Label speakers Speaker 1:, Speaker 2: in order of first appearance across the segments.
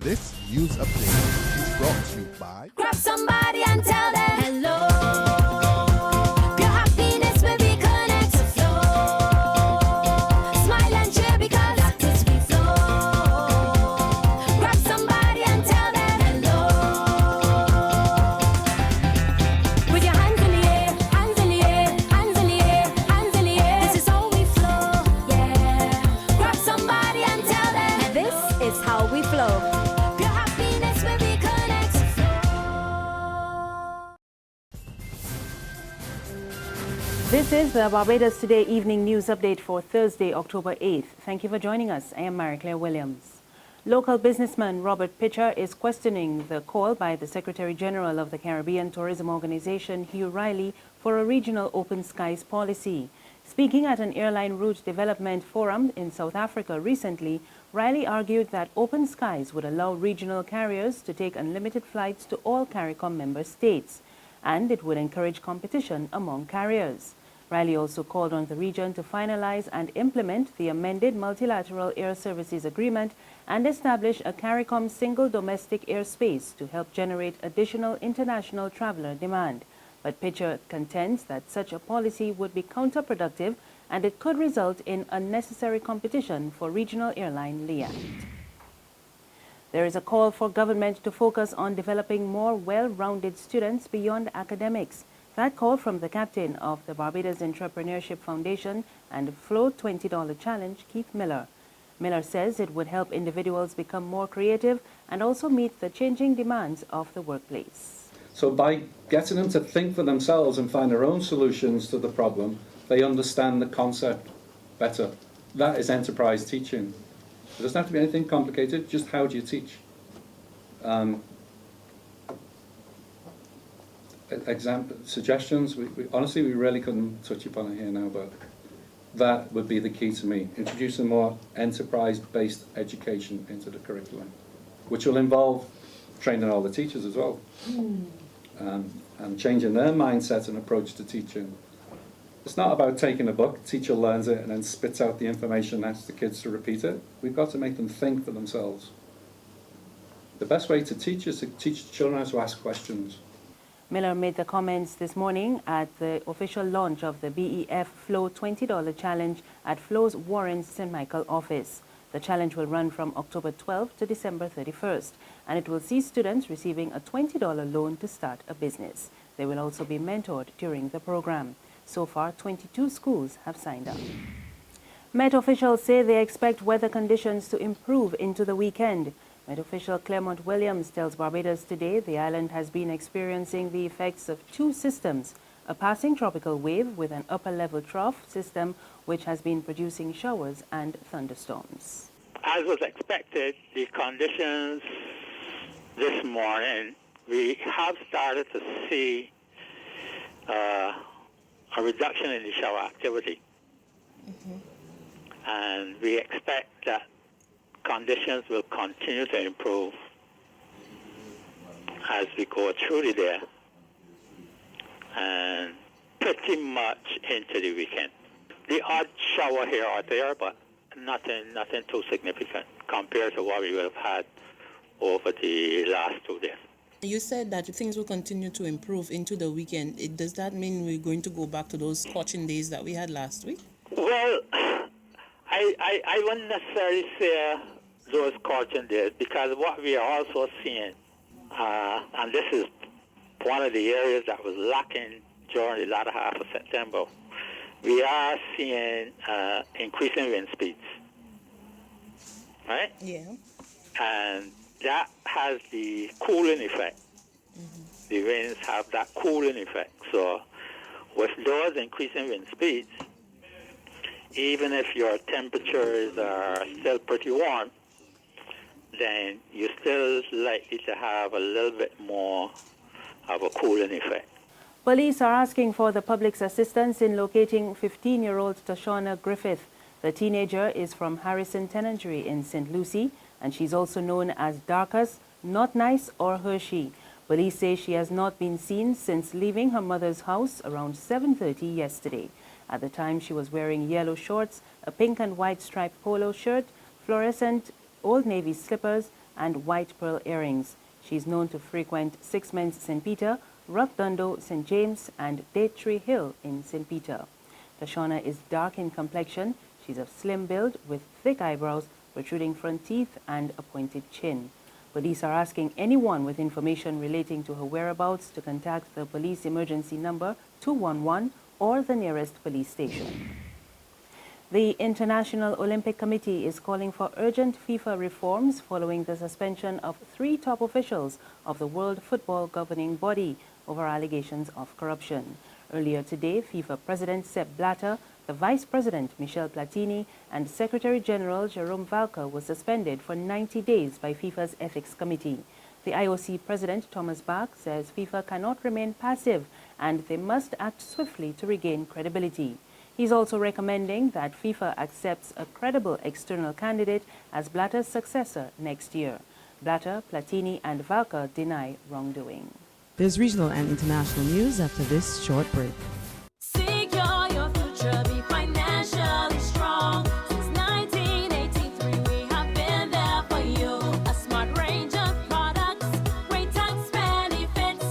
Speaker 1: This news update is brought to you by
Speaker 2: Grab somebody and tell them hello. Your happiness will be connected to flow. Smile and cheer because that is we flow. Grab somebody and tell them hello. With your hands in the air, hands in the air, hands in the air, hands in the air. This is how we flow, yeah. Grab somebody and tell them this is how we flow.
Speaker 3: This is the Barbados Today evening news update for Thursday, October 8th. Thank you for joining us. I am Mary-Claire Williams. Local businessman Robert Pitcher is questioning the call by the Secretary General of the Caribbean Tourism Organization, Hugh for a regional open skies policy. Speaking at an airline route development forum in South Africa recently, Riley argued that open skies would allow regional carriers to take unlimited flights to all CARICOM member states, and it would encourage competition among carriers. Riley also called on the region to finalize and implement the amended Multilateral Air Services Agreement and establish a CARICOM single domestic airspace to help generate additional international traveler demand. But Pitcher contends that such a policy would be counterproductive and it could result in unnecessary competition for regional airline Liat. There is a call for government to focus on developing more well-rounded students beyond academics. That call from the captain of the Barbados Entrepreneurship Foundation and Flow $20 Challenge, Keith Miller. Miller says it would help individuals become more creative and also meet the changing demands of the workplace.
Speaker 4: So by getting them to think for themselves and find their own solutions to the problem, they understand the concept better. That is enterprise teaching. It doesn't have to be anything complicated, just how do you teach? Suggestions, honestly, we really couldn't touch upon it here now, but that would be the key to me. Introducing more enterprise-based education into the curriculum, which will involve training all the teachers as well, and changing their mindset and approach to teaching. It's not about taking a book, teacher learns it and then spits out the information, asks the kids to repeat it. We've got to make them think for themselves. The best way to teach is to teach children how to ask questions.
Speaker 3: Miller made the comments this morning at the official launch of the BEF Flow $20 Challenge at Flow's Warren St. Michael office. The challenge will run from October 12th to December 31st, and it will see students receiving a $20 loan to start a business. They will also be mentored during the program. So far, 22 schools have signed up. Met officials say they expect weather conditions to improve into the weekend. Met official Claremont Williams tells Barbados Today the island has been experiencing the effects of two systems, a passing tropical wave with an upper-level trough system which has been producing showers and thunderstorms.
Speaker 5: As was expected, the conditions this morning, we have started to see a reduction in the shower activity. And we expect that conditions will continue to improve as we go through the day and pretty much into the weekend. The odd shower here or there, but nothing too significant compared to what we would have had over the last 2 days.
Speaker 6: You said that things will continue to improve into the weekend. Does that mean we're going to go back to those scorching days that we had last week?
Speaker 5: Well, I wouldn't necessarily say those scorching days, because what we are also seeing, and this is one of the areas that was lacking during the latter half of September, we are seeing increasing wind speeds, right?
Speaker 6: Yeah.
Speaker 5: And that has the cooling effect. The winds have that cooling effect. So with those increasing wind speeds, even if your temperatures are still pretty warm, then you're still likely to have a little bit more of a cooling effect.
Speaker 3: Police are asking for the public's assistance in locating 15-year-old Tashana Griffith. The teenager is from Harrison Tenantry in St. Lucie, and she's also known as Darkus, Not Nice, or Hershey. Police say she has not been seen since leaving her mother's house around 7:30 yesterday. At the time, she was wearing yellow shorts, a pink and white striped polo shirt, fluorescent Old Navy slippers, and white pearl earrings. She's known to frequent Sixments St. Peter, Rockdundo St. James, and Datetree Hill in St. Peter. Tashona is dark in complexion. She's of slim build with thick eyebrows, protruding front teeth, and a pointed chin. Police are asking anyone with information relating to her whereabouts to contact the police emergency number 211 or the nearest police station. The International Olympic Committee is calling for urgent FIFA reforms following the suspension of 3 top officials of the World Football governing body over allegations of corruption. Earlier today, FIFA President Sepp Blatter, the Vice President Michel Platini, and Secretary General Jerome Valcke were suspended for 90 days by FIFA's Ethics Committee. The IOC President Thomas Bach says FIFA cannot remain passive and they must act swiftly to regain credibility. He's also recommending that FIFA accepts a credible external candidate as Blatter's successor next year. Blatter, Platini, and Valcke deny wrongdoing.
Speaker 7: There's regional and international news after this short break.
Speaker 2: Secure your future, be financially strong. Since 1983, we have been there for you. A smart range of products, great tax benefits.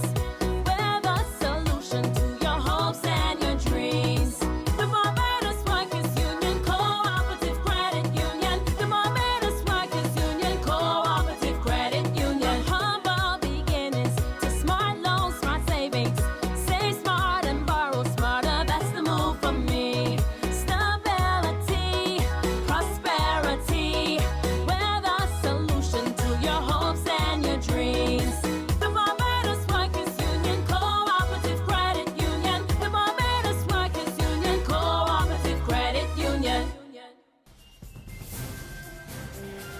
Speaker 2: We're the solution to your hopes and your dreams. The Barbados Workers Union Cooperative Credit Union. The Barbados Workers Union Cooperative Credit Union. Humble beginnings to smart loans, smart savings. Save smart and borrow smarter. That's the move for me. Stability, prosperity. We're the solution to your hopes and your dreams. The Barbados Workers Union Cooperative Credit Union. The Barbados Workers Union Cooperative Credit Union.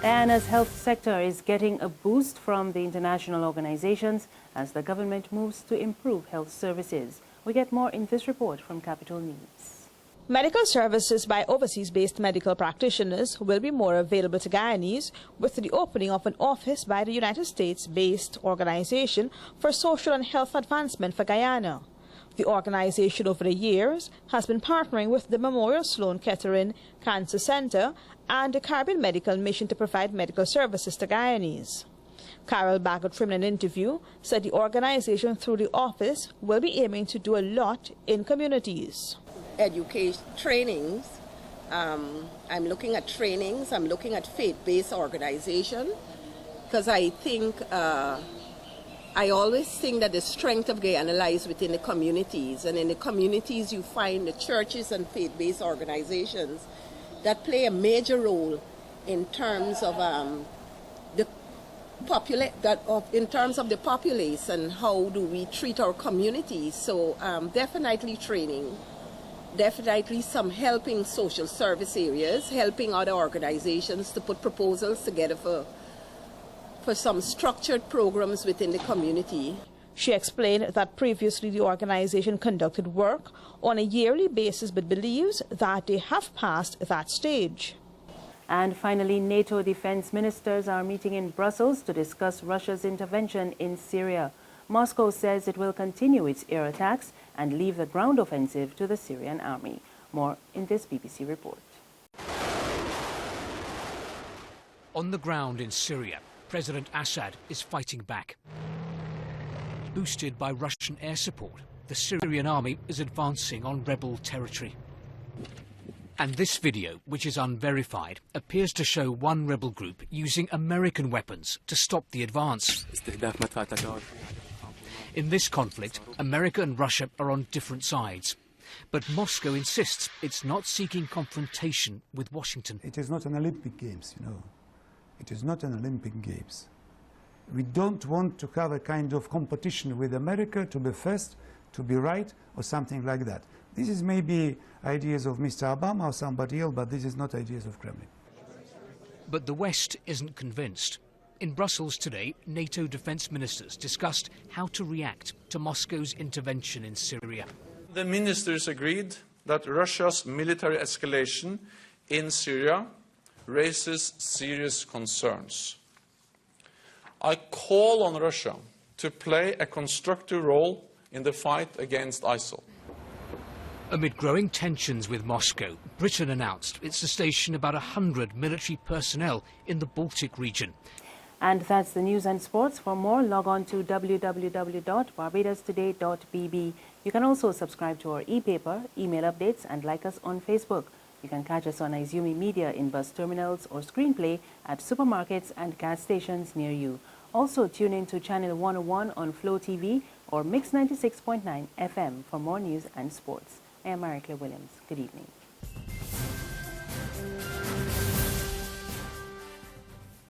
Speaker 3: Guyana's health sector is getting a boost from the international organizations as the government moves to improve health services. We get more in this report from Capital News.
Speaker 8: Medical services by overseas-based medical practitioners will be more available to Guyanese with the opening of an office by the United States-based Organization for Social and Health Advancement for Guyana. The organization over the years has been partnering with the Memorial Sloan Kettering Cancer Center and the Caribbean Medical Mission to provide medical services to Guyanese. Carol Baggett, in an interview, said the organization through the office will be aiming to do a lot in communities.
Speaker 9: Education trainings. I'm looking at trainings. I'm looking at faith-based organization because I think I always think that the strength of Guyana lies within the communities, and in the communities you find the churches and faith-based organizations that play a major role in terms of the populace and how do we treat our communities. So definitely training. Definitely some helping social service areas, helping other organizations to put proposals together for some structured programs within the community.
Speaker 8: She explained that previously the organization conducted work on a yearly basis but believes that they have passed that stage.
Speaker 3: And finally, NATO defense ministers are meeting in Brussels to discuss Russia's intervention in Syria. Moscow says it will continue its air attacks and leave the ground offensive to the Syrian army. More in this BBC report.
Speaker 10: On the ground in Syria, President Assad is fighting back. Boosted by Russian air support, the Syrian army is advancing on rebel territory. And this video, which is unverified, appears to show one rebel group using American weapons to stop the advance. In this conflict, America and Russia are on different sides. But Moscow insists it's not seeking confrontation with Washington.
Speaker 11: It is not an Olympic Games, you know. It is not an Olympic Games. We don't want to have a kind of competition with America to be first, to be right, or something like that. This is maybe ideas of Mr. Obama or somebody else, but this is not ideas of Kremlin.
Speaker 10: But the West isn't convinced. In Brussels today, NATO defense ministers discussed how to react to Moscow's intervention in Syria.
Speaker 12: The ministers agreed that Russia's military escalation in Syria raises serious concerns. I call on Russia to play a constructive role in the fight against ISIL.
Speaker 10: Amid growing tensions with Moscow, Britain announced it's to station about 100 military personnel in the Baltic region.
Speaker 3: And that's the news and sports. For more, log on to www.barbadostoday.bb. You can also subscribe to our e-paper, email updates, and like us on Facebook. You can catch us on Izumi Media in bus terminals or screenplay at supermarkets and gas stations near you. Also, tune in to Channel 101 on Flow TV or Mix 96.9 FM for more news and sports. I am Mary Claire Williams. Good evening.